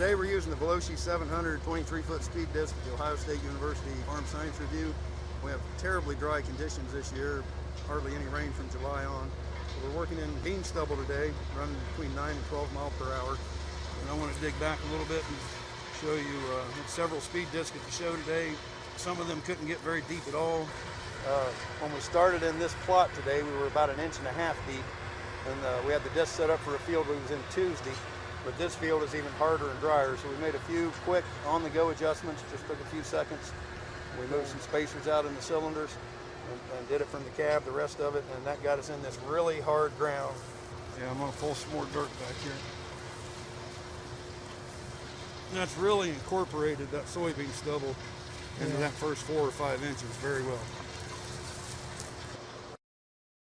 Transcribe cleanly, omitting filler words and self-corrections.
Today we're using the Veloce 700 23-foot speed disc at the Ohio State University Farm Science Review. We have terribly dry conditions this year, hardly any rain from July on. So we're working in bean stubble today, running between 9 and 12 miles per hour. And I want to dig back a little bit and show you several speed discs at the show today. Some of them couldn't get very deep at all. When we started in this plot today, we were about 1.5 inches deep, and we had the disc set up for a field we was in Tuesday, but this field is even harder and drier, so we made a few quick on-the-go adjustments, just took a few seconds. We moved some spacers out in the cylinders and did it from the cab, the rest of it, and that got us in this really hard ground. Yeah, I'm gonna pull some more dirt back here. And that's really incorporated that soybean stubble into that first 4 or 5 inches very well.